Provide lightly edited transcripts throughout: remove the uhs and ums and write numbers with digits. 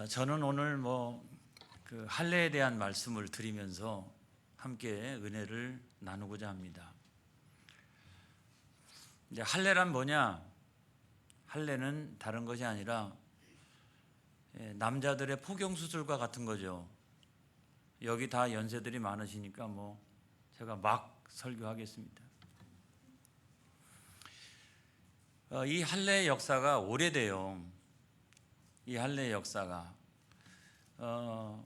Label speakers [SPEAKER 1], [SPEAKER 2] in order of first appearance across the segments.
[SPEAKER 1] 저는 오늘 그 할례에 대한 말씀을 드리면서 함께 은혜를 나누고자 합니다. 이제 할례란 뭐냐? 할례는 다른 것이 아니라 남자들의 포경 수술과 같은 거죠. 여기 다 연세들이 많으시니까 제가 막 설교하겠습니다. 이 할례의 역사가 오래돼요. 이 할례의 역사가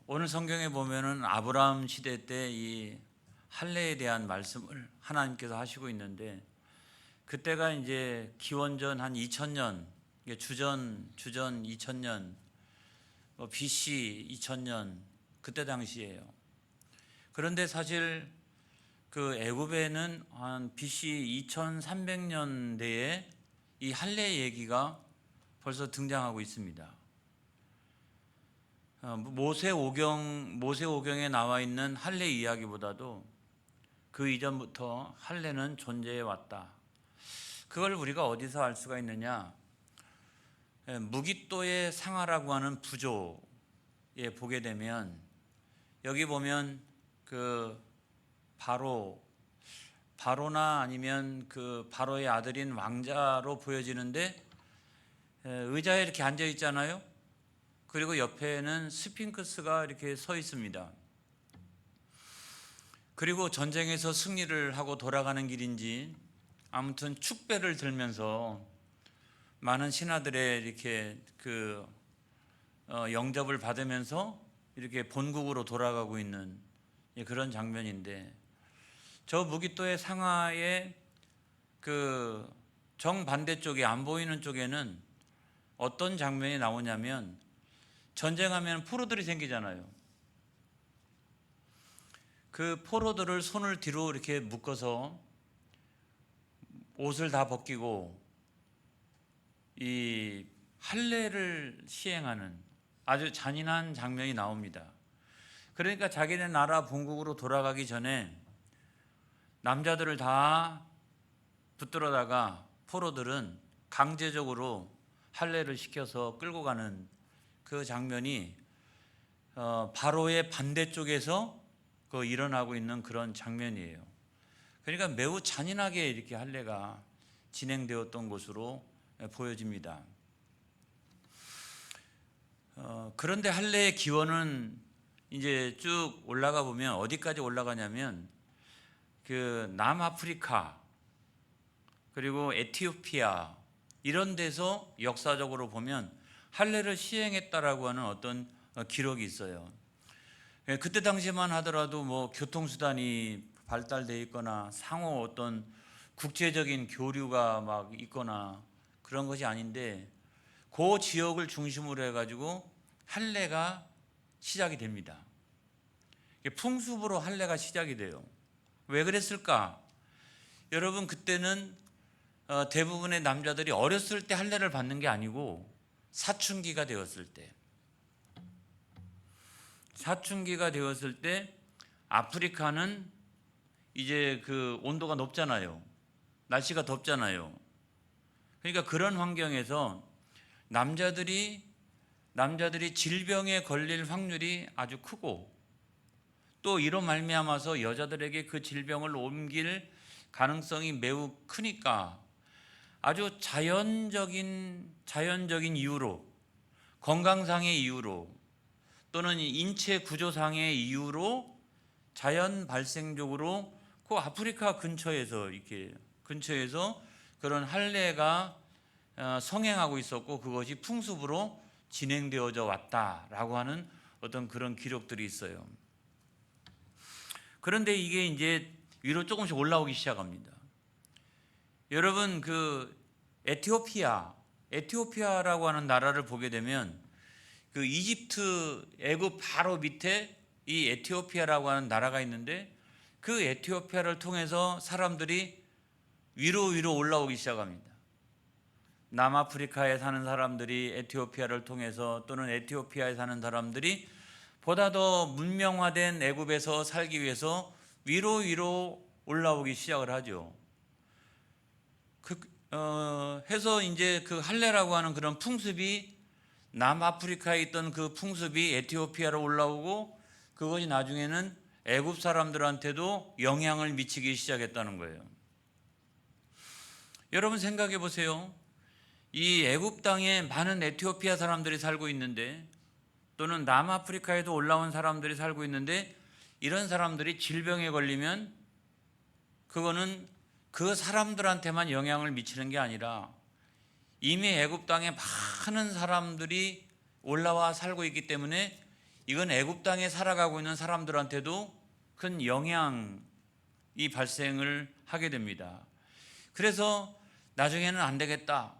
[SPEAKER 1] 오늘 성경에 보면은 아브라함 시대 때 이 할례에 대한 말씀을 하나님께서 하시고 있는데, 그때가 이제 기원전 한 2000년, 주전 2000년, BC 2000년 그때 당시예요. 그런데 사실 그 애굽에는 한 BC 2300년대에 이 할례 얘기가 벌써 등장하고 있습니다. 모세오경에 나와 있는 할례 이야기보다도 그 이전부터 할례는 존재해 왔다. 그걸 우리가 어디서 알 수가 있느냐? 무깃도의 상하라고 하는 부조에 보게 되면, 여기 보면 그 바로나 아니면 그 바로의 아들인 왕자로 보여지는데, 의자에 이렇게 앉아 있잖아요. 그리고 옆에는 스핑크스가 이렇게 서 있습니다. 그리고 전쟁에서 승리를 하고 돌아가는 길인지 아무튼 축배를 들면서 많은 신하들의 이렇게 영접을 받으면서 이렇게 본국으로 돌아가고 있는 그런 장면인데, 저 무깃도의 상하의 그 정반대쪽에 안 보이는 쪽에는 어떤 장면이 나오냐면, 전쟁하면 포로들이 생기잖아요. 그 포로들을 손을 뒤로 이렇게 묶어서 옷을 다 벗기고 이 할례를 시행하는 아주 잔인한 장면이 나옵니다. 그러니까 자기네 나라 본국으로 돌아가기 전에 남자들을 다 붙들어다가 포로들은 강제적으로 할례를 시켜서 끌고 가는 그 장면이 바로의 반대쪽에서 일어나고 있는 그런 장면이에요. 그러니까 매우 잔인하게 이렇게 할례가 진행되었던 것으로 보여집니다. 그런데 할례의 기원은 이제 쭉 올라가 보면 어디까지 올라가냐면, 그 남아프리카 그리고 에티오피아 이런 데서 역사적으로 보면 할례를 시행했다라고 하는 어떤 기록이 있어요. 그때 당시만 하더라도 교통수단이 발달되어 있거나 상호 어떤 국제적인 교류가 막 있거나 그런 것이 아닌데, 그 지역을 중심으로 해가지고 할례가 시작이 됩니다. 풍습으로 할례가 시작이 돼요. 왜 그랬을까? 여러분, 그때는 대부분의 남자들이 어렸을 때 할례를 받는 게 아니고 사춘기가 되었을 때 아프리카는 이제 그 온도가 높잖아요. 날씨가 덥잖아요. 그러니까 그런 환경에서 남자들이 질병에 걸릴 확률이 아주 크고, 또 이로 말미암아서 여자들에게 그 질병을 옮길 가능성이 매우 크니까 아주 자연적인 이유로, 건강상의 이유로 또는 인체 구조상의 이유로 자연 발생적으로 그 아프리카 근처에서 그런 할례가 성행하고 있었고, 그것이 풍습으로 진행되어져 왔다라고 하는 어떤 그런 기록들이 있어요. 그런데 이게 이제 위로 조금씩 올라오기 시작합니다. 여러분, 그 에티오피아라고 하는 나라를 보게 되면, 그 이집트, 애굽 바로 밑에 이 에티오피아라고 하는 나라가 있는데, 그 에티오피아를 통해서 사람들이 위로 올라오기 시작합니다. 남아프리카에 사는 사람들이 에티오피아를 통해서, 또는 에티오피아에 사는 사람들이 보다 더 문명화된 애굽에서 살기 위해서 위로 올라오기 시작을 하죠. 해서 이제 그 할례라고 하는 그런 풍습이 남아프리카에 있던 그 풍습이 에티오피아로 올라오고 그것이 나중에는 애굽 사람들한테도 영향을 미치기 시작했다는 거예요. 여러분 생각해 보세요. 이 애굽 땅에 많은 에티오피아 사람들이 살고 있는데, 또는 남아프리카에도 올라온 사람들이 살고 있는데, 이런 사람들이 질병에 걸리면 그거는 그 사람들한테만 영향을 미치는 게 아니라 이미 애굽 땅에 많은 사람들이 올라와 살고 있기 때문에 이건 애굽 땅에 살아가고 있는 사람들한테도 큰 영향이 발생을 하게 됩니다. 그래서 나중에는 안 되겠다.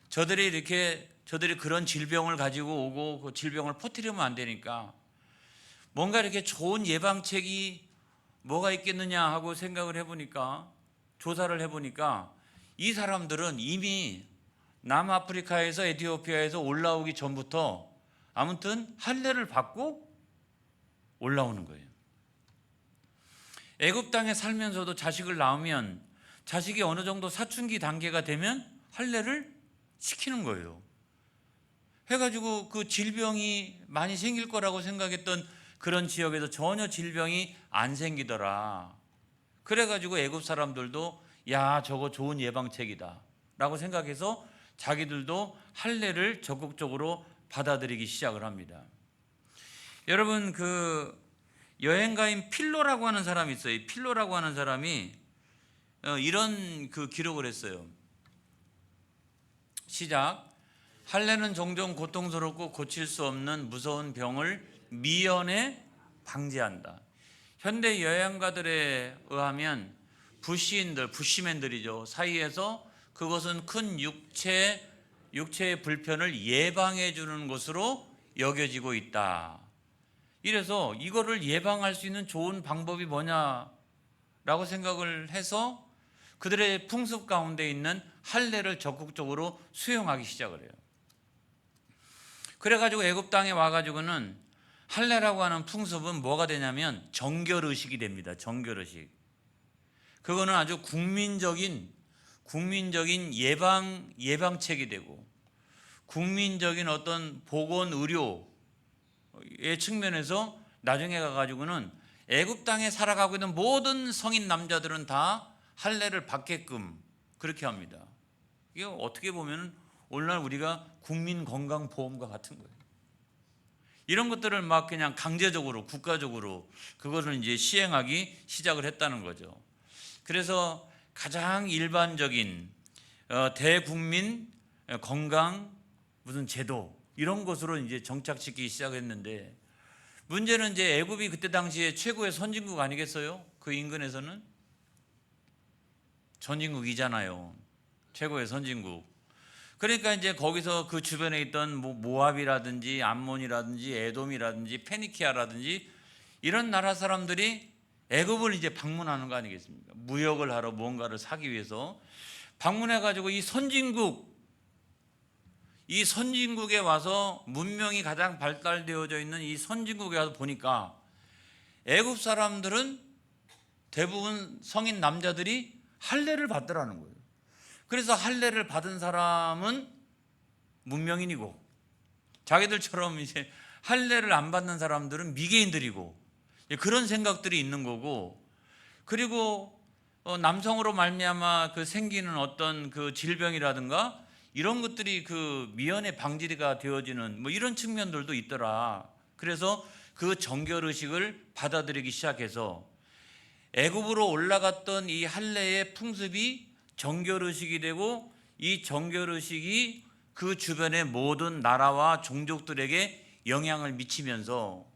[SPEAKER 1] 저들이 그런 질병을 가지고 오고 그 질병을 퍼뜨리면 안 되니까 뭔가 이렇게 좋은 예방책이 뭐가 있겠느냐 하고 생각을 해보니까, 조사를 해보니까 이 사람들은 이미 남아프리카에서 에티오피아에서 올라오기 전부터 아무튼 할례를 받고 올라오는 거예요. 애굽 땅에 살면서도 자식을 낳으면 자식이 어느 정도 사춘기 단계가 되면 할례를 시키는 거예요. 해가지고 그 질병이 많이 생길 거라고 생각했던 그런 지역에서 전혀 질병이 안 생기더라. 그래가지고 애굽 사람들도 야, 저거 좋은 예방책이다 라고 생각해서 자기들도 할례를 적극적으로 받아들이기 시작을 합니다. 여러분, 그 여행가인 필로라고 하는 사람이 있어요. 필로라고 하는 사람이 이런 그 기록을 했어요. 시작. 할례는 종종 고통스럽고 고칠 수 없는 무서운 병을 미연에 방지한다. 현대 여행가들에 의하면 부시맨들이죠. 사이에서 그것은 큰 육체의 불편을 예방해 주는 것으로 여겨지고 있다. 이래서 이거를 예방할 수 있는 좋은 방법이 뭐냐라고 생각을 해서 그들의 풍습 가운데 있는 할례를 적극적으로 수용하기 시작을 해요. 그래가지고 애굽 땅에 와가지고는 할례라고 하는 풍습은 뭐가 되냐면 정결의식이 됩니다. 정결의식. 그거는 아주 국민적인 예방책이 되고 국민적인 어떤 보건 의료의 측면에서 나중에 가가지고는 애굽 땅에 살아가고 있는 모든 성인 남자들은 다 할례를 받게끔 그렇게 합니다. 이게 어떻게 보면 오늘날 우리가 국민건강보험과 같은 거예요. 이런 것들을 막 그냥 강제적으로 국가적으로 그것을 이제 시행하기 시작을 했다는 거죠. 그래서 가장 일반적인 대국민 건강 무슨 제도 이런 것으로 이제 정착시키기 시작했는데, 문제는 이제 애굽이 그때 당시에 최고의 선진국 아니겠어요? 그 인근에서는 선진국이잖아요. 최고의 선진국. 그러니까 이제 거기서 그 주변에 있던 모압이라든지 암몬이라든지 에돔이라든지 페니키아라든지 이런 나라 사람들이 애굽을 이제 방문하는 거 아니겠습니까? 무역을 하러 뭔가를 사기 위해서 방문해 가지고 이 선진국에 와서 문명이 가장 발달되어져 있는 이 선진국에 와서 보니까 애굽 사람들은 대부분 성인 남자들이 할례를 받더라는 거예요. 그래서 할례를 받은 사람은 문명인이고 자기들처럼 이제 할례를 안 받는 사람들은 미개인들이고 그런 생각들이 있는 거고, 그리고 남성으로 말미암아 그 생기는 어떤 그 질병이라든가 이런 것들이 그 미연에 방지가 되어지는 뭐 이런 측면들도 있더라. 그래서 그 정결의식을 받아들이기 시작해서 애굽으로 올라갔던 이 할례의 풍습이 정결의식이 되고, 이 정결의식이 그 주변의 모든 나라와 종족들에게 영향을 미치면서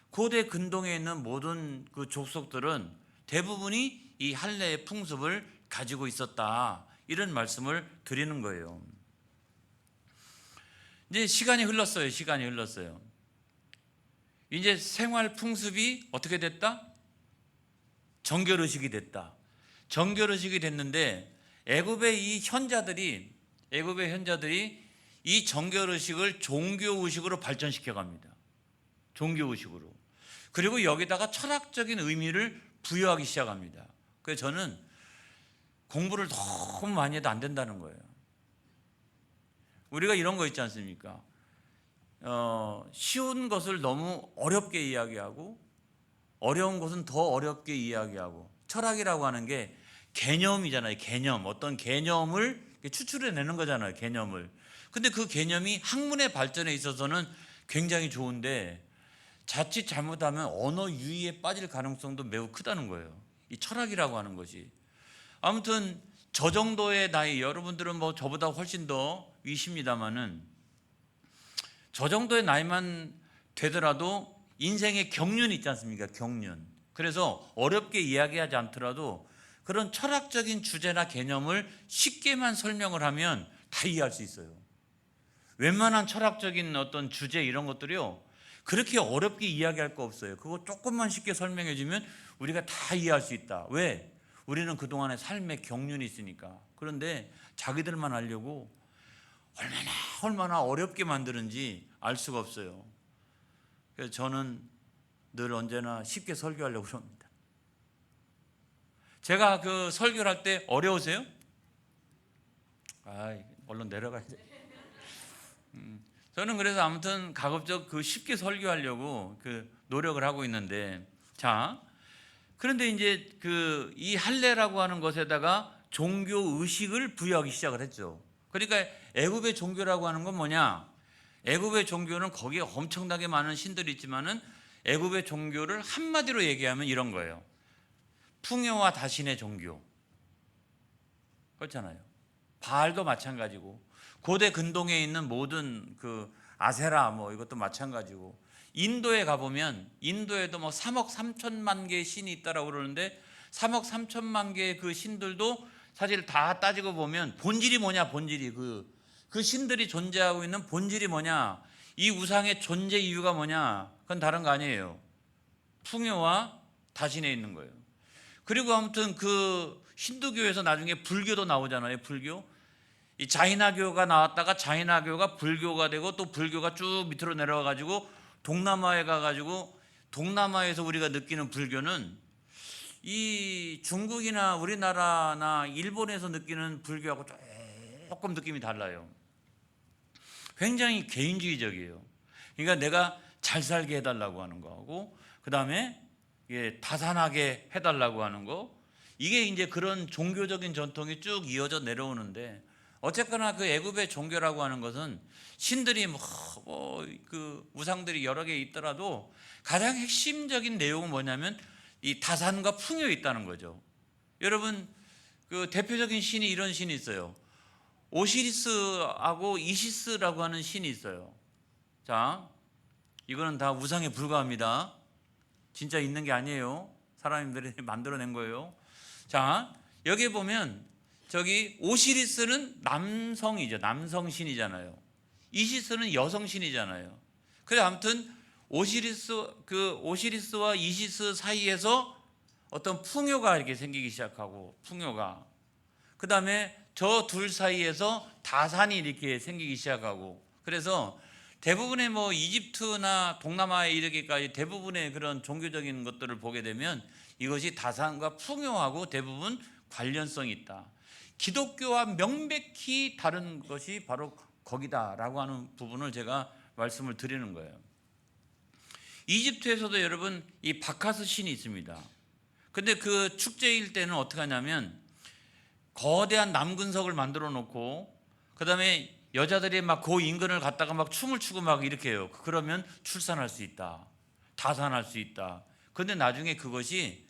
[SPEAKER 1] 고대 근동에 있는 모든 그 족속들은 대부분이 이 할례의 풍습을 가지고 있었다. 이런 말씀을 드리는 거예요. 이제 시간이 흘렀어요. 이제 생활 풍습이 어떻게 됐다? 정결의식이 됐다. 정결의식이 됐는데 애굽의 현자들이 이 정결의식을 종교의식으로 발전시켜 갑니다. 종교의식으로. 그리고 여기다가 철학적인 의미를 부여하기 시작합니다. 그래서 저는 공부를 너무 많이 해도 안 된다는 거예요. 우리가 이런 거 있지 않습니까? 쉬운 것을 너무 어렵게 이야기하고 어려운 것은 더 어렵게 이야기하고, 철학이라고 하는 게 개념이잖아요. 개념, 어떤 개념을 추출해내는 거잖아요. 개념을. 근데 그 개념이 학문의 발전에 있어서는 굉장히 좋은데 자칫 잘못하면 언어 유희에 빠질 가능성도 매우 크다는 거예요. 이 철학이라고 하는 것이. 아무튼 저 정도의 나이, 여러분들은 뭐 저보다 훨씬 더 위십니다마는 저 정도의 나이만 되더라도 인생의 경륜이 있지 않습니까? 경륜. 그래서 어렵게 이야기하지 않더라도 그런 철학적인 주제나 개념을 쉽게만 설명을 하면 다 이해할 수 있어요. 웬만한 철학적인 어떤 주제 이런 것들이요, 그렇게 어렵게 이야기할 거 없어요. 그거 조금만 쉽게 설명해 주면 우리가 다 이해할 수 있다. 왜? 우리는 그동안의 삶의 경륜이 있으니까. 그런데 자기들만 하려고 얼마나 어렵게 만드는지 알 수가 없어요. 그래서 저는 늘 언제나 쉽게 설교하려고 합니다. 제가 그 설교를 할 때 어려우세요? 얼른 내려가야 돼. 저는 그래서 아무튼 가급적 그 쉽게 설교하려고 그 노력을 하고 있는데, 자, 그런데 이제 그 이 할례라고 하는 것에다가 종교 의식을 부여하기 시작을 했죠. 그러니까 애굽의 종교라고 하는 건 뭐냐? 애굽의 종교는 거기에 엄청나게 많은 신들이 있지만은 애굽의 종교를 한마디로 얘기하면 이런 거예요. 풍요와 다신의 종교. 그렇잖아요. 바알도 마찬가지고, 고대 근동에 있는 모든 그 아세라 뭐 이것도 마찬가지고, 인도에 가보면 인도에도 뭐 3억 3천만 개의 신이 있다라고 그러는데 3억 3천만 개의 그 신들도 사실 다 따지고 보면 본질이 뭐냐, 본질이 그 신들이 존재하고 있는 본질이 뭐냐, 이 우상의 존재 이유가 뭐냐, 그건 다른 거 아니에요. 풍요와 다신에 있는 거예요. 그리고 아무튼 그 힌두교에서 나중에 불교도 나오잖아요. 불교. 이 자이나교가 나왔다가 자이나교가 불교가 되고 또 불교가 쭉 밑으로 내려와 가지고 동남아에 가 가지고 동남아에서 우리가 느끼는 불교는 이 중국이나 우리나라나 일본에서 느끼는 불교하고 조금 느낌이 달라요. 굉장히 개인주의적이에요. 그러니까 내가 잘 살게 해달라고 하는 거하고, 그 다음에 다산하게 해달라고 하는 거, 이게 이제 그런 종교적인 전통이 쭉 이어져 내려오는데, 어쨌거나 그 애굽의 종교라고 하는 것은 신들이 그 우상들이 여러 개 있더라도 가장 핵심적인 내용은 뭐냐면 이 다산과 풍요에 있다는 거죠. 여러분, 그 대표적인 신이 이런 신이 있어요. 오시리스하고 이시스라고 하는 신이 있어요. 자, 이거는 다 우상에 불과합니다. 진짜 있는 게 아니에요. 사람들이 만들어낸 거예요. 자, 여기 보면 저기 오시리스는 남성이죠. 남성신이잖아요. 이시스는 여성신이잖아요. 그래서 아무튼 오시리스와 이시스 사이에서 어떤 풍요가 이렇게 생기기 시작하고, 풍요가, 그 다음에 저 둘 사이에서 다산이 이렇게 생기기 시작하고, 그래서 대부분의 뭐 이집트나 동남아에 이르기까지 대부분의 그런 종교적인 것들을 보게 되면 이것이 다산과 풍요하고 대부분 관련성이 있다. 기독교와 명백히 다른 것이 바로 거기다라고 하는 부분을 제가 말씀을 드리는 거예요. 이집트에서도 여러분 이 바카스 신이 있습니다. 근데 그 축제일 때는 어떻게 하냐면 거대한 남근석을 만들어 놓고, 그 다음에 여자들이 막 그 인근을 갔다가 막 춤을 추고 막 이렇게 해요. 그러면 출산할 수 있다, 다산할 수 있다. 근데 나중에 그것이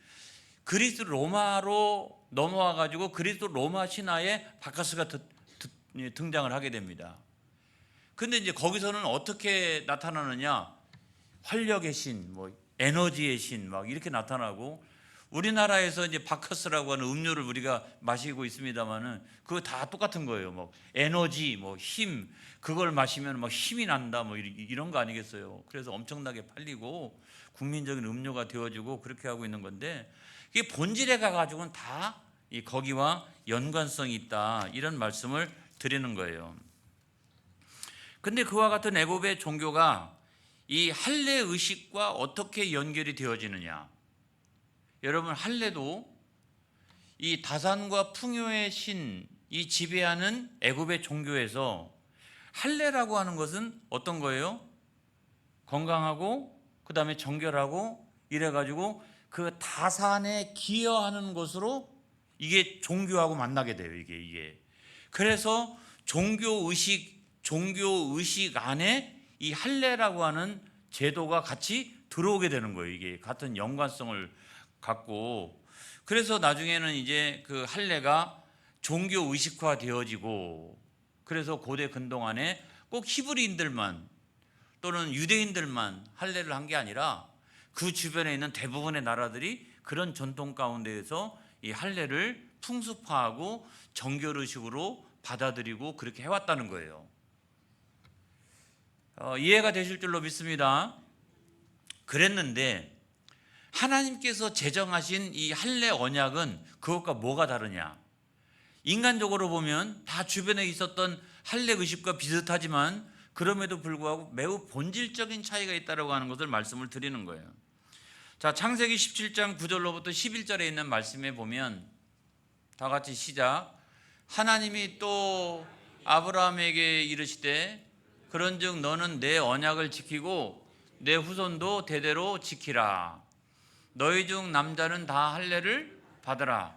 [SPEAKER 1] 그리스 로마로 넘어와 가지고 그리스 로마 신화에 바카스가 등장을 하게 됩니다. 근데 이제 거기서는 어떻게 나타나느냐, 활력의 신, 뭐 에너지의 신 막 이렇게 나타나고, 우리나라에서 이제 바카스라고 하는 음료를 우리가 마시고 있습니다만은 그거 다 똑같은 거예요. 뭐 에너지, 뭐 힘, 그걸 마시면 막 힘이 난다, 뭐 이런 거 아니겠어요. 그래서 엄청나게 팔리고 국민적인 음료가 되어지고 그렇게 하고 있는 건데, 이게 본질에 가가지고는 다 거기와 연관성이 있다, 이런 말씀을 드리는 거예요. 근데 그와 같은 애굽의 종교가 이 할례 의식과 어떻게 연결이 되어지느냐? 여러분, 할례도 이 다산과 풍요의 신, 이 지배하는 애굽의 종교에서 할례라고 하는 것은 어떤 거예요? 건강하고 그다음에 정결하고 이래가지고 그 다산에 기여하는 것으로 이게 종교하고 만나게 돼요. 이게 그래서 종교 의식 안에 이 할례라고 하는 제도가 같이 들어오게 되는 거예요. 이게 같은 연관성을 갖고, 그래서 나중에는 이제 그 할례가 종교 의식화 되어지고, 그래서 고대 근동안에 꼭 히브리인들만 또는 유대인들만 할례를 한 게 아니라 그 주변에 있는 대부분의 나라들이 그런 전통 가운데에서 이 할례를 풍습화하고 정결의식으로 받아들이고 그렇게 해왔다는 거예요. 이해가 되실 줄로 믿습니다. 그랬는데 하나님께서 제정하신 이 할례 언약은 그것과 뭐가 다르냐? 인간적으로 보면 다 주변에 있었던 할례 의식과 비슷하지만 그럼에도 불구하고 매우 본질적인 차이가 있다고 하는 것을 말씀을 드리는 거예요. 자, 창세기 17장 9절로부터 11절에 있는 말씀에 보면 다 같이 시작. 하나님이 또 아브라함에게 이르시되 그런즉 너는 내 언약을 지키고 내 후손도 대대로 지키라. 너희 중 남자는 다 할례를 받으라.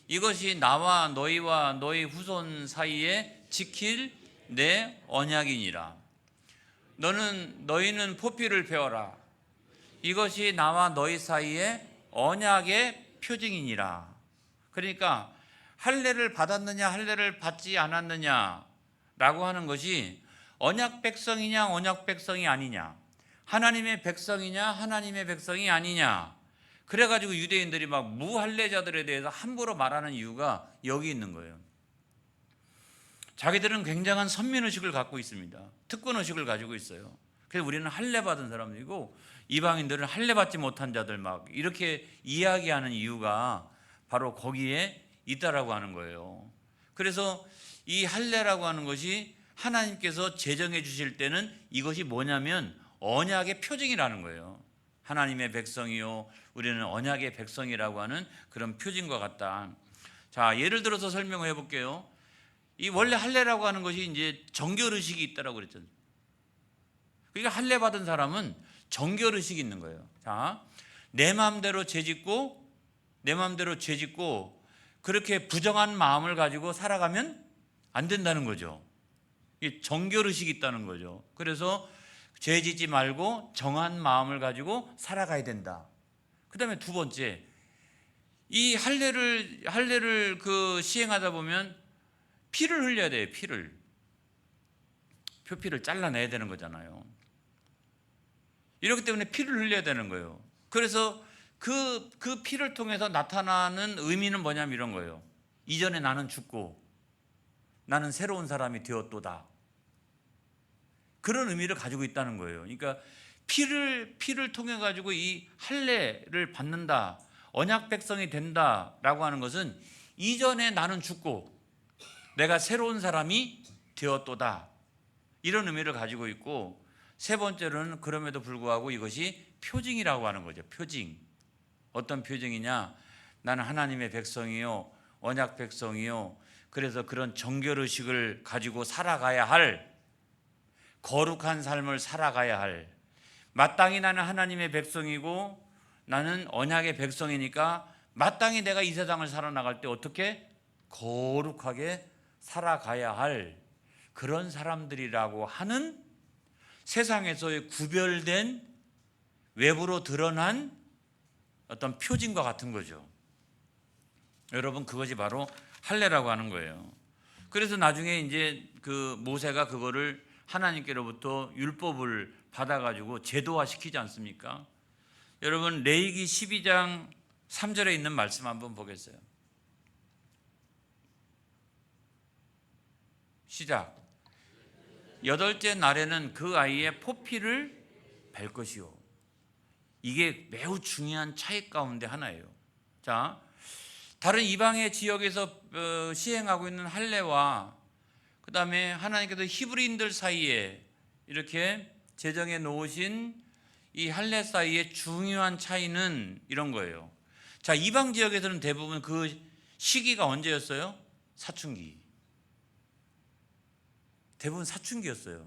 [SPEAKER 1] 이것이 나와 너희 후손 사이에 지킬 내 언약이니라. 너희는 포피를 배워라. 이것이 나와 너희 사이에 언약의 표징이니라. 그러니까 할례를 받았느냐 할례를 받지 않았느냐라고 하는 것이 언약 백성이냐 언약 백성이 아니냐, 하나님의 백성이냐 하나님의 백성이 아니냐, 그래가지고 유대인들이 막 무할례자들에 대해서 함부로 말하는 이유가 여기 있는 거예요. 자기들은 굉장한 선민의식을 갖고 있습니다. 특권의식을 가지고 있어요. 그래서 우리는 할례 받은 사람들이고 이방인들은 할례 받지 못한 자들 막 이렇게 이야기하는 이유가 바로 거기에 있다라고 하는 거예요. 그래서 이 할례라고 하는 것이 하나님께서 제정해 주실 때는 이것이 뭐냐면 언약의 표징이라는 거예요. 하나님의 백성이요 우리는 언약의 백성이라고 하는 그런 표징과 같다. 자, 예를 들어서 설명을 해볼게요. 이 원래 할례라고 하는 것이 이제 정결의식이 있다라고 그랬잖아요. 그러니까 할례 받은 사람은 정결의식이 있는 거예요. 자, 내 마음대로 죄짓고 그렇게 부정한 마음을 가지고 살아가면 안 된다는 거죠. 이 정결의식이 있다는 거죠. 그래서 죄짓지 말고 정한 마음을 가지고 살아가야 된다. 그 다음에 두 번째, 이 할례를 시행하다 보면 피를 흘려야 돼요. 표피를 잘라내야 되는 거잖아요. 이렇기 때문에 피를 흘려야 되는 거예요. 그래서 그 피를 통해서 나타나는 의미는 뭐냐면 이런 거예요. 이전에 나는 죽고 나는 새로운 사람이 되었도다. 그런 의미를 가지고 있다는 거예요. 그러니까 피를 통해 가지고 이 할례를 받는다, 언약 백성이 된다라고 하는 것은 이전에 나는 죽고 내가 새로운 사람이 되었도다, 이런 의미를 가지고 있고, 세 번째로는 그럼에도 불구하고 이것이 표징이라고 하는 거죠. 표징. 어떤 표징이냐? 나는 하나님의 백성이요 언약 백성이요, 그래서 그런 정결의식을 가지고 살아가야 할, 거룩한 삶을 살아가야 할, 마땅히 나는 하나님의 백성이고 나는 언약의 백성이니까 마땅히 내가 이 세상을 살아나갈 때 어떻게 거룩하게 살아가야 할 그런 사람들이라고 하는 세상에서의 구별된 외부로 드러난 어떤 표징과 같은 거죠. 여러분, 그것이 바로 할례라고 하는 거예요. 그래서 나중에 이제 그 모세가 그거를 하나님께로부터 율법을 받아가지고 제도화 시키지 않습니까? 여러분, 레위기 12장 3절에 있는 말씀 한번 보겠어요. 시작. 여덟째 날에는 그 아이의 포피를 벨 것이요. 이게 매우 중요한 차이 가운데 하나예요. 자, 다른 이방의 지역에서 시행하고 있는 할례와 그 다음에 하나님께서 히브리인들 사이에 이렇게 제정해 놓으신 이 할례 사이의 중요한 차이는 이런 거예요. 자, 이방 지역에서는 대부분 그 시기가 언제였어요? 사춘기. 대부분 사춘기였어요.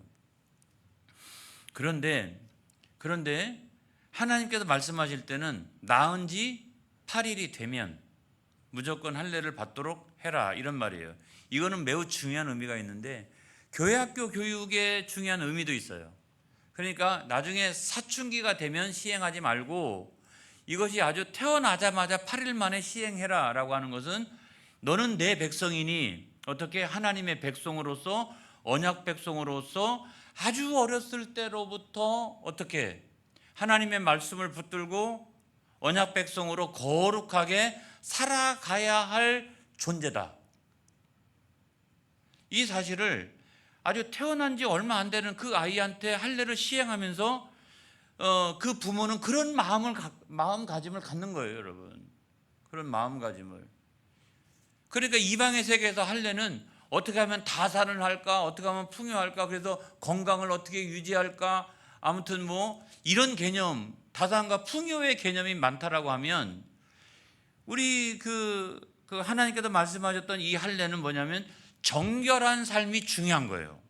[SPEAKER 1] 그런데 그런데 하나님께서 말씀하실 때는 낳은 지 8일이 되면 무조건 할례를 받도록 해라, 이런 말이에요. 이거는 매우 중요한 의미가 있는데 교회 학교 교육에 중요한 의미도 있어요. 그러니까 나중에 사춘기가 되면 시행하지 말고 이것이 아주 태어나자마자 8일 만에 시행해라 라고 하는 것은 너는 내 백성이니 어떻게 하나님의 백성으로서 언약 백성으로서 아주 어렸을 때로부터 어떻게 하나님의 말씀을 붙들고 언약 백성으로 거룩하게 살아가야 할 존재다. 이 사실을 아주 태어난 지 얼마 안 되는 그 아이한테 할례를 시행하면서 그 부모는 그런 마음가짐을 갖는 거예요, 여러분. 그런 마음가짐을. 그러니까 이방의 세계에서 할례는 어떻게 하면 다산을 할까, 어떻게 하면 풍요할까, 그래서 건강을 어떻게 유지할까, 아무튼 뭐 이런 개념, 다산과 풍요의 개념이 많다라고 하면 우리 그 하나님께서 말씀하셨던 이 할례는 뭐냐면 정결한 삶이 중요한 거예요.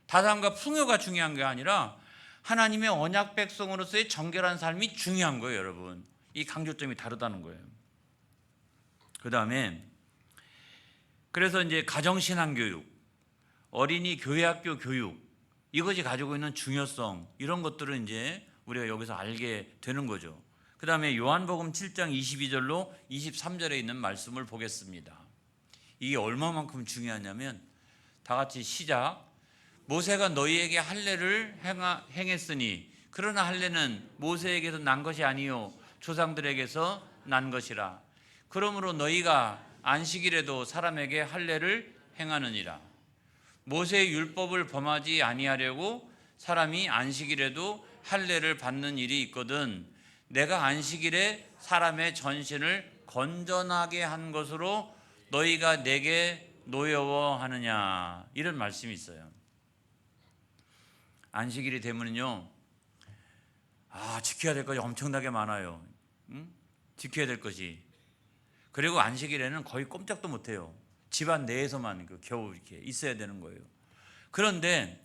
[SPEAKER 1] 다산과 풍요가 중요한 게 아니라 하나님의 언약 백성으로서의 정결한 삶이 중요한 거예요, 여러분. 이 강조점이 다르다는 거예요. 그 다음에 그래서 이제 가정신앙교육, 어린이 교회학교 교육, 이것이 가지고 있는 중요성, 이런 것들을 이제 우리가 여기서 알게 되는 거죠. 그 다음에 요한복음 7장 22절로 23절에 있는 말씀을 보겠습니다. 이게 얼마만큼 중요하냐면 다 같이 시작. 모세가 너희에게 할례를 행했으니 그러나 할례는 모세에게서 난 것이 아니요 조상들에게서 난 것이라. 그러므로 너희가 안식일에도 사람에게 할례를 행하느니라. 모세의 율법을 범하지 아니하려고 사람이 안식일에도 할례를 받는 일이 있거든 내가 안식일에 사람의 전신을 건전하게 한 것으로 너희가 내게 노여워하느냐, 이런 말씀이 있어요. 안식일이 되면요, 지켜야 될 것이 엄청나게 많아요. 지켜야 될 것이. 그리고 안식일에는 거의 꼼짝도 못해요. 집안 내에서만 겨우 이렇게 있어야 되는 거예요. 그런데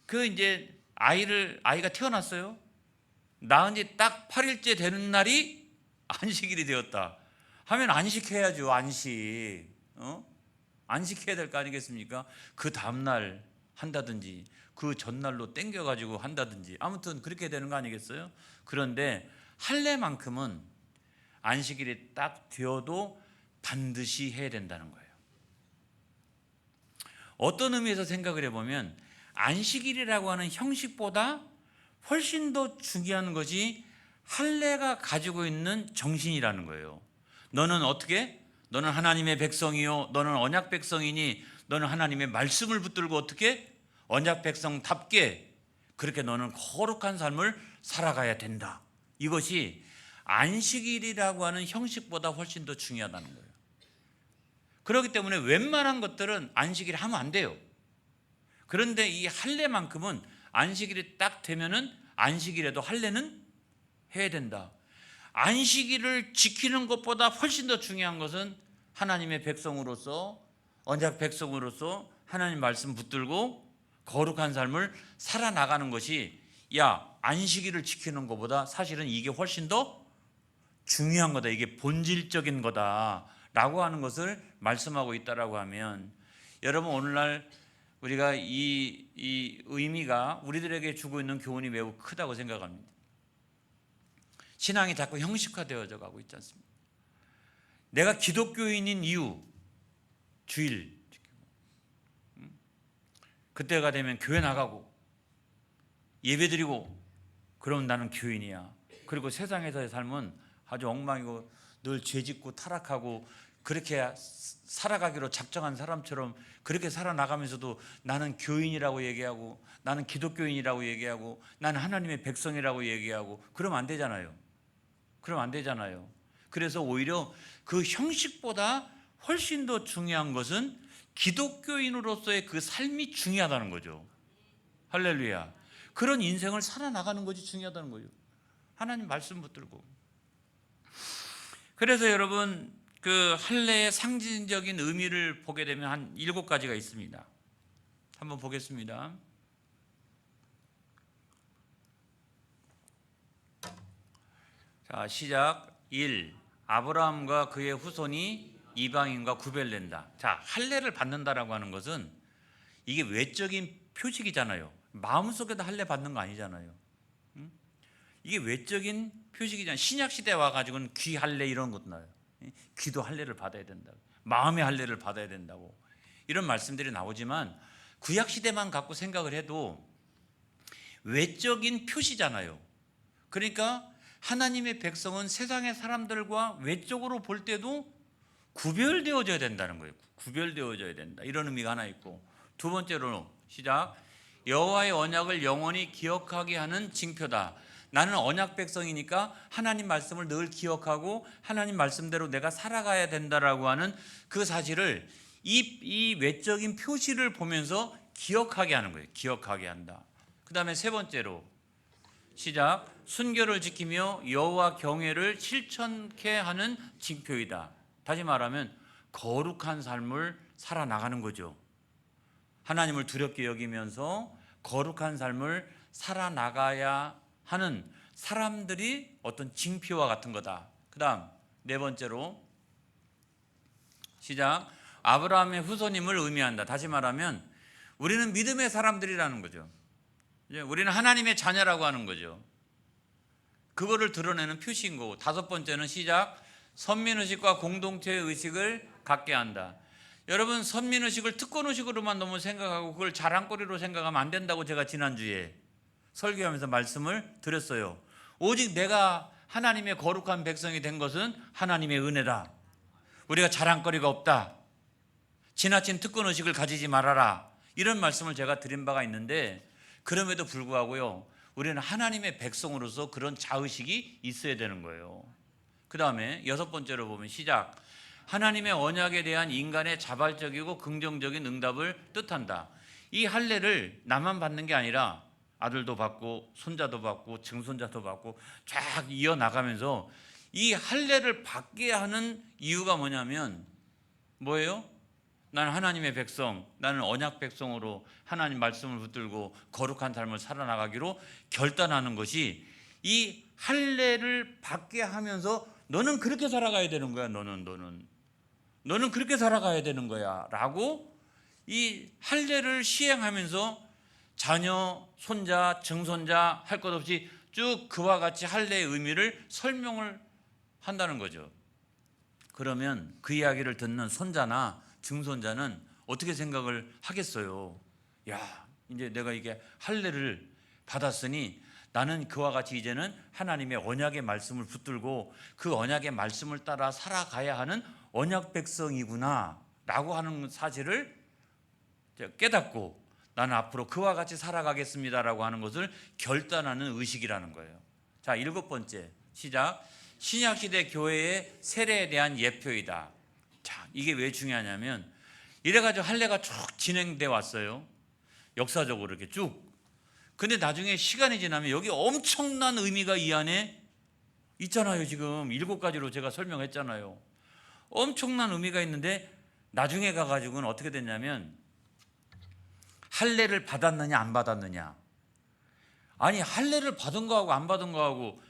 [SPEAKER 1] 이제 아이가 태어났어요. 낳은 지 딱 8일째 되는 날이 안식일이 되었다 하면 안식해야죠. 안식해야 될 거 아니겠습니까? 그 다음날 한다든지 그 전날로 땡겨가지고 한다든지 아무튼 그렇게 되는 거 아니겠어요? 그런데 할례만큼은 안식일이 딱 되어도 반드시 해야 된다는 거예요. 어떤 의미에서 생각을 해보면 안식일이라고 하는 형식보다 훨씬 더 중요한 것이 할례가 가지고 있는 정신이라는 거예요. 너는 어떻게? 너는 하나님의 백성이요, 너는 언약 백성이니 너는 하나님의 말씀을 붙들고 어떻게? 언약 백성답게 그렇게 너는 거룩한 삶을 살아가야 된다. 이것이 안식일이라고 하는 형식보다 훨씬 더 중요하다는 거예요. 그렇기 때문에 웬만한 것들은 안식일에 하면 안 돼요. 그런데 이 할례만큼은 안식일이 딱 되면은 안식일에도 할례는 해야 된다. 안식일을 지키는 것보다 훨씬 더 중요한 것은 하나님의 백성으로서, 언약 백성으로서 하나님 말씀 붙들고 거룩한 삶을 살아나가는 것이, 안식일을 지키는 것보다 사실은 이게 훨씬 더 중요한 거다, 이게 본질적인 거다 라고 하는 것을 말씀하고 있다라고 하면, 여러분 오늘날 우리가 이 의미가 우리들에게 주고 있는 교훈이 매우 크다고 생각합니다. 신앙이 자꾸 형식화되어져 가고 있지 않습니까? 내가 기독교인인 이유, 주일 그때가 되면 교회 나가고 예배드리고 그러면 나는 교인이야. 그리고 세상에서의 삶은 아주 엉망이고 늘 죄짓고 타락하고 그렇게 살아가기로 작정한 사람처럼 그렇게 살아나가면서도 나는 교인이라고 얘기하고 나는 기독교인이라고 얘기하고 나는 하나님의 백성이라고 얘기하고 그러면 안 되잖아요. 그래서 오히려 그 형식보다 훨씬 더 중요한 것은 기독교인으로서의 그 삶이 중요하다는 거죠. 할렐루야. 그런 인생을 살아나가는 것이 중요하다는 거예요. 하나님 말씀 붙들고. 그래서 여러분 그 할례의 상징적인 의미를 보게 되면 한 7가지가 있습니다. 한번 보겠습니다. 자, 시작. 1. 아브라함과 그의 후손이 이방인과 구별된다. 자, 할례를 받는다라고 하는 것은 이게 외적인 표식이잖아요. 마음속에도 할례 받는 거 아니잖아요. 이게 외적인 표식이잖아요. 신약 시대 와가지고는 귀 할례 이런 것도 나요. 귀도 할례를 받아야 된다고, 마음의 할례를 받아야 된다고 이런 말씀들이 나오지만 구약 시대만 갖고 생각을 해도 외적인 표시잖아요. 그러니까 하나님의 백성은 세상의 사람들과 외적으로 볼 때도 구별되어져야 된다는 거예요. 구별되어져야 된다. 이런 의미가 하나 있고, 두 번째로 시작. 여호와의 언약을 영원히 기억하게 하는 징표다. 나는 언약 백성이니까 하나님 말씀을 늘 기억하고 하나님 말씀대로 내가 살아가야 된다라고 하는 그 사실을 이 외적인 표시를 보면서 기억하게 하는 거예요. 기억하게 한다. 그 다음에 세 번째로 시작. 순결을 지키며 여호와 경외를 실천케 하는 징표이다. 다시 말하면 거룩한 삶을 살아나가는 거죠. 하나님을 두렵게 여기면서 거룩한 삶을 살아나가야 하는 사람들이 어떤 징표와 같은 거다. 그 다음 네 번째로 시작. 아브라함의 후손임을 의미한다. 다시 말하면 우리는 믿음의 사람들이라는 거죠. 우리는 하나님의 자녀라고 하는 거죠. 그거를 드러내는 표시인 거고, 다섯 번째는 시작. 선민의식과 공동체의 의식을 갖게 한다. 여러분, 선민의식을 특권의식으로만 너무 생각하고 그걸 자랑거리로 생각하면 안 된다고 제가 지난주에 설교하면서 말씀을 드렸어요. 오직 내가 하나님의 거룩한 백성이 된 것은 하나님의 은혜다. 우리가 자랑거리가 없다. 지나친 특권의식을 가지지 말아라. 이런 말씀을 제가 드린 바가 있는데, 그럼에도 불구하고요, 우리는 하나님의 백성으로서 그런 자의식이 있어야 되는 거예요. 그 다음에 여섯 번째로 보면 시작. 하나님의 언약에 대한 인간의 자발적이고 긍정적인 응답을 뜻한다. 이 할례를 나만 받는 게 아니라 아들도 받고 손자도 받고 증손자도 받고 쫙 이어나가면서 이 할례를 받게 하는 이유가 뭐냐면 뭐예요? 나는 하나님의 백성, 나는 언약 백성으로 하나님 말씀을 붙들고 거룩한 삶을 살아나가기로 결단하는 것이 이 할례를 받게 하면서 너는 그렇게 살아가야 되는 거야. 너는 그렇게 살아가야 되는 거야 라고 이 할례를 시행하면서 자녀, 손자, 증손자 할 것 없이 쭉 그와 같이 할례의 의미를 설명을 한다는 거죠. 그러면 그 이야기를 듣는 손자나 증손자는 어떻게 생각을 하겠어요? 야, 이제 내가 이게 할례를 받았으니 나는 그와 같이 이제는 하나님의 언약의 말씀을 붙들고 그 언약의 말씀을 따라 살아가야 하는 언약 백성이구나 라고 하는 사실을 깨닫고 나는 앞으로 그와 같이 살아가겠습니다라고 하는 것을 결단하는 의식이라는 거예요. 자, 일곱 번째 시작. 신약시대 교회의 세례에 대한 예표이다. 자, 이게 왜 중요하냐면 이래가지고 할례가 쭉 진행돼 왔어요. 역사적으로 이렇게 쭉. 근데 나중에 시간이 지나면 여기 엄청난 의미가 이 안에 있잖아요. 지금 일곱 가지로 제가 설명했잖아요. 엄청난 의미가 있는데 나중에 가가지고는 어떻게 됐냐면 할례를 받았느냐 안 받았느냐. 아니, 할례를 받은 거하고 안 받은 거하고,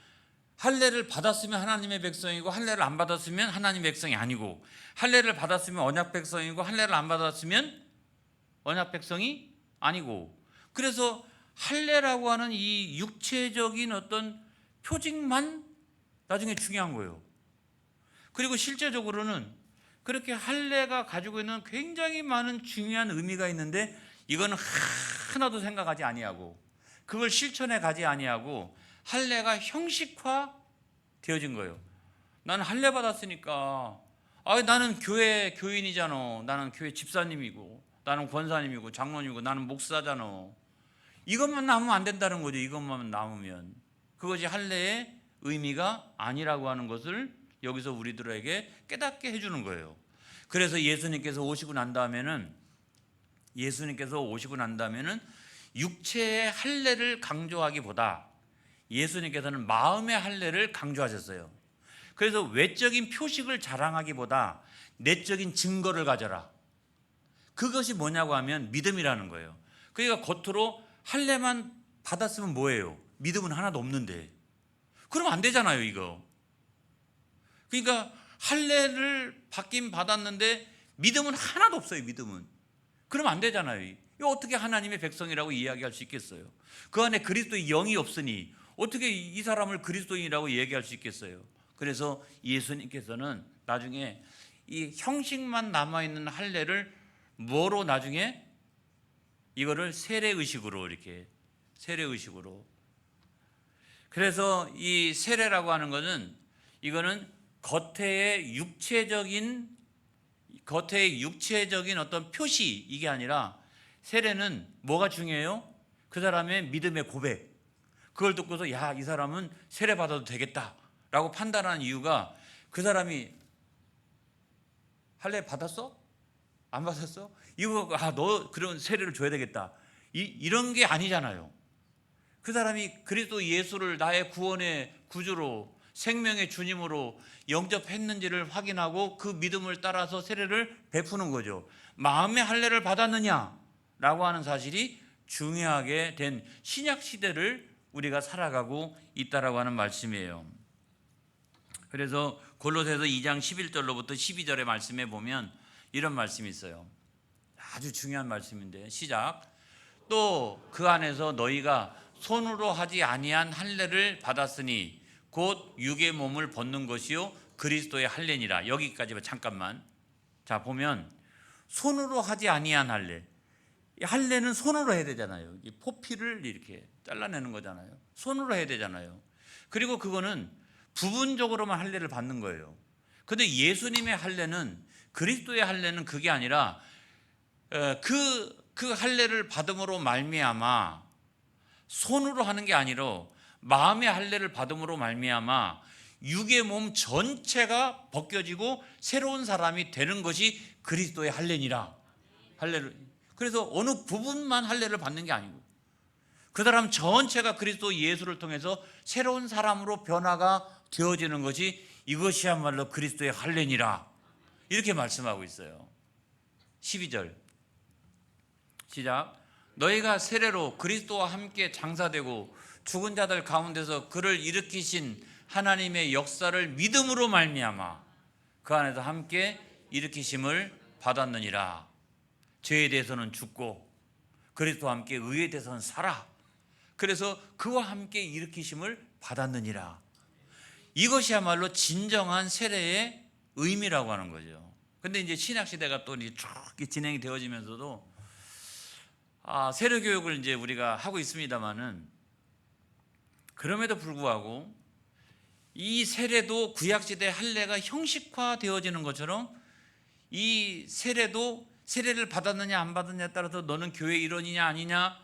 [SPEAKER 1] 할례를 받았으면 하나님의 백성이고 할례를 안 받았으면 하나님의 백성이 아니고, 할례를 받았으면 언약 백성이고 할례를 안 받았으면 언약 백성이 아니고, 그래서 할례라고 하는 이 육체적인 어떤 표징만 나중에 중요한 거예요. 그리고 실제적으로는 그렇게 할례가 가지고 있는 굉장히 많은 중요한 의미가 있는데 이거는 하나도 생각하지 아니하고 그걸 실천해 가지 아니하고 할례가 형식화 되어진 거예요. 나는 할례 받았으니까 나는 교회 교인이잖아. 나는 교회 집사님이고 나는 권사님이고 장로님이고 나는 목사잖아. 이것만 남으면 안 된다는 거죠. 이것만 남으면 그것이 할례의 의미가 아니라고 하는 것을 여기서 우리들에게 깨닫게 해주는 거예요. 그래서 예수님께서 오시고 난 다음에는 육체의 할례를 강조하기보다 예수님께서는 마음의 할례를 강조하셨어요. 그래서 외적인 표식을 자랑하기보다 내적인 증거를 가져라. 그것이 뭐냐고 하면 믿음이라는 거예요. 그러니까 겉으로 할례만 받았으면 뭐예요? 믿음은 하나도 없는데. 그러면 안 되잖아요, 이거. 그러니까 할례를 받긴 받았는데 믿음은 하나도 없어요. 믿음은. 그러면 안 되잖아요. 이거 어떻게 하나님의 백성이라고 이야기할 수 있겠어요? 그 안에 그리스도의 영이 없으니 어떻게 이 사람을 그리스도인이라고 얘기할 수 있겠어요? 그래서 예수님께서는 나중에 이 형식만 남아있는 할례를 뭐로 나중에 이거를 세례의식으로 이렇게 세례의식으로. 그래서 이 세례라고 하는 것은 이거는 겉의 육체적인 어떤 표시, 이게 아니라 세례는 뭐가 중요해요? 그 사람의 믿음의 고백. 그걸 듣고서 야, 이 사람은 세례 받아도 되겠다라고 판단하는 이유가 그 사람이 할례 받았어? 안 받았어? 이거 너 그런 세례를 줘야 되겠다. 이런 게 아니잖아요. 그 사람이 그리스도 예수를 나의 구원의 구주로 생명의 주님으로 영접했는지를 확인하고 그 믿음을 따라서 세례를 베푸는 거죠. 마음의 할례를 받았느냐라고 하는 사실이 중요하게 된 신약 시대를 우리가 살아가고 있다라고 하는 말씀이에요. 그래서 골로새서 2장 11절로부터 12절의 말씀에 보면 이런 말씀이 있어요. 아주 중요한 말씀인데 시작. 또 그 안에서 너희가 손으로 하지 아니한 할례를 받았으니 곧 육의 몸을 벗는 것이요 그리스도의 할례니라. 여기까지 잠깐만. 자, 보면 손으로 하지 아니한 할례. 할례는 손으로 해야 되잖아요. 이 포피를 이렇게 잘라내는 거잖아요. 손으로 해야 되잖아요. 그리고 그거는 부분적으로만 할례를 받는 거예요. 그런데 예수님의 할례는, 그리스도의 할례는 그게 아니라 그 할례를 받음으로 말미암아 손으로 하는 게 아니라 마음의 할례를 받음으로 말미암아 육의 몸 전체가 벗겨지고 새로운 사람이 되는 것이 그리스도의 할례니라. 할례를. 그래서 어느 부분만 할례를 받는 게 아니고 그 사람 전체가 그리스도 예수를 통해서 새로운 사람으로 변화가 되어지는 것이 이것이야말로 그리스도의 할례니라. 이렇게 말씀하고 있어요. 12절 시작. 너희가 세례로 그리스도와 함께 장사되고 죽은 자들 가운데서 그를 일으키신 하나님의 역사를 믿음으로 말미암아 그 안에서 함께 일으키심을 받았느니라. 죄에 대해서는 죽고 그리스도와 함께 의에 대해서는 살아. 그래서 그와 함께 일으키심을 받았느니라. 이것이야말로 진정한 세례의 의미라고 하는 거죠. 근데 이제 신약 시대가 또 쭉 진행이 되어지면서도 세례 교육을 이제 우리가 하고 있습니다만은 그럼에도 불구하고 이 세례도 구약 시대 할례가 형식화 되어지는 것처럼 이 세례를 받았느냐 안 받았느냐에 따라서 너는 교회 일원이냐 아니냐,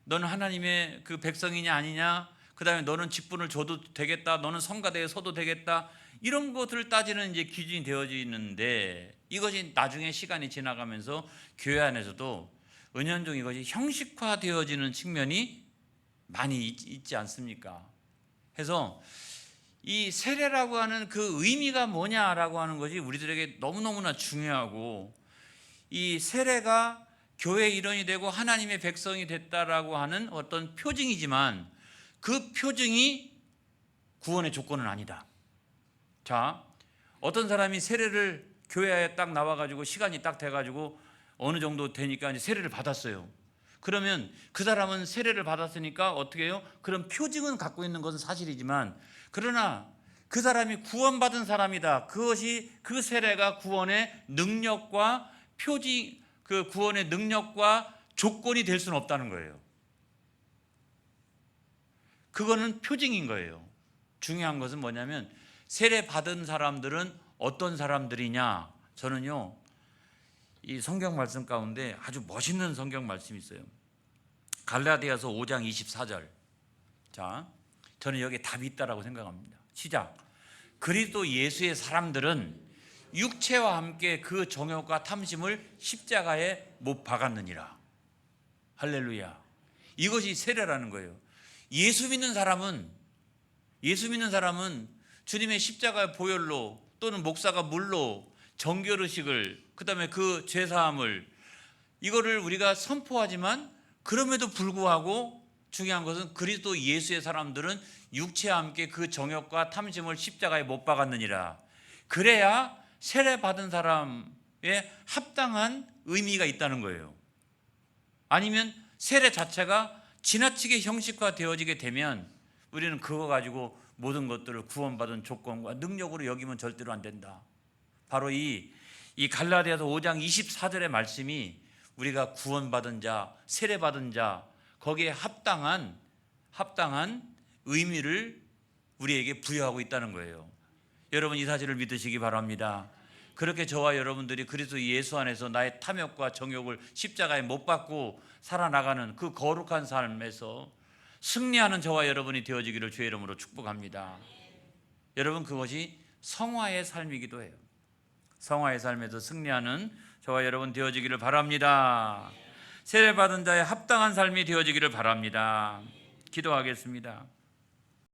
[SPEAKER 1] 너는 하나님의 그 백성이냐 아니냐, 그 다음에 너는 직분을 줘도 되겠다, 너는 성가대에 서도 되겠다, 이런 것들을 따지는 이제 기준이 되어지는데 이것이 나중에 시간이 지나가면서 교회 안에서도 은연중 이것이 형식화되어지는 측면이 많이 있지 않습니까? 해서 이 세례라고 하는 그 의미가 뭐냐라고 하는 것이 우리들에게 너무너무나 중요하고, 이 세례가 교회의 일원이 되고 하나님의 백성이 됐다라고 하는 어떤 표징이지만 그 표징이 구원의 조건은 아니다. 자, 어떤 사람이 세례를 교회에 딱 나와가지고 시간이 딱 돼가지고 어느 정도 되니까 이제 세례를 받았어요. 그러면 그 사람은 세례를 받았으니까 어떻게 해요? 그런 표징은 갖고 있는 것은 사실이지만, 그러나 그 사람이 구원받은 사람이다. 그것이 그 세례가 구원의 능력과 표징, 그 구원의 능력과 조건이 될 수는 없다는 거예요. 그거는 표징인 거예요. 중요한 것은 뭐냐면 세례 받은 사람들은 어떤 사람들이냐. 저는요, 이 성경 말씀 가운데 아주 멋있는 성경 말씀이 있어요. 갈라디아서 5장 24절. 자, 저는 여기에 답이 있다라고 생각합니다. 시작. 그리스도 예수의 사람들은 육체와 함께 그 정욕과 탐심을 십자가에 못 박았느니라. 할렐루야. 이것이 세례라는 거예요. 예수 믿는 사람은 주님의 십자가의 보혈로 또는 목사가 물로 정결의식을, 그 다음에 그 죄사함을, 이거를 우리가 선포하지만 그럼에도 불구하고 중요한 것은 그리스도 예수의 사람들은 육체와 함께 그 정욕과 탐심을 십자가에 못 박았느니라. 그래야 세례 받은 사람의 합당한 의미가 있다는 거예요. 아니면 세례 자체가 지나치게 형식화 되어지게 되면 우리는 그거 가지고 모든 것들을 구원받은 조건과 능력으로 여기면 절대로 안 된다. 바로 이 갈라디아서 5장 24절의 말씀이 우리가 구원받은 자, 세례받은 자, 거기에 합당한 의미를 우리에게 부여하고 있다는 거예요. 여러분 이 사실을 믿으시기 바랍니다. 그렇게 저와 여러분들이 그리스도 예수 안에서 나의 탐욕과 정욕을 십자가에 못 박고 살아나가는 그 거룩한 삶에서 승리하는 저와 여러분이 되어지기를 주의 이름으로 축복합니다. 여러분 그것이 성화의 삶이기도 해요. 성화의 삶에서 승리하는 저와 여러분 되어지기를 바랍니다. 세례받은 자의 합당한 삶이 되어지기를 바랍니다. 기도하겠습니다.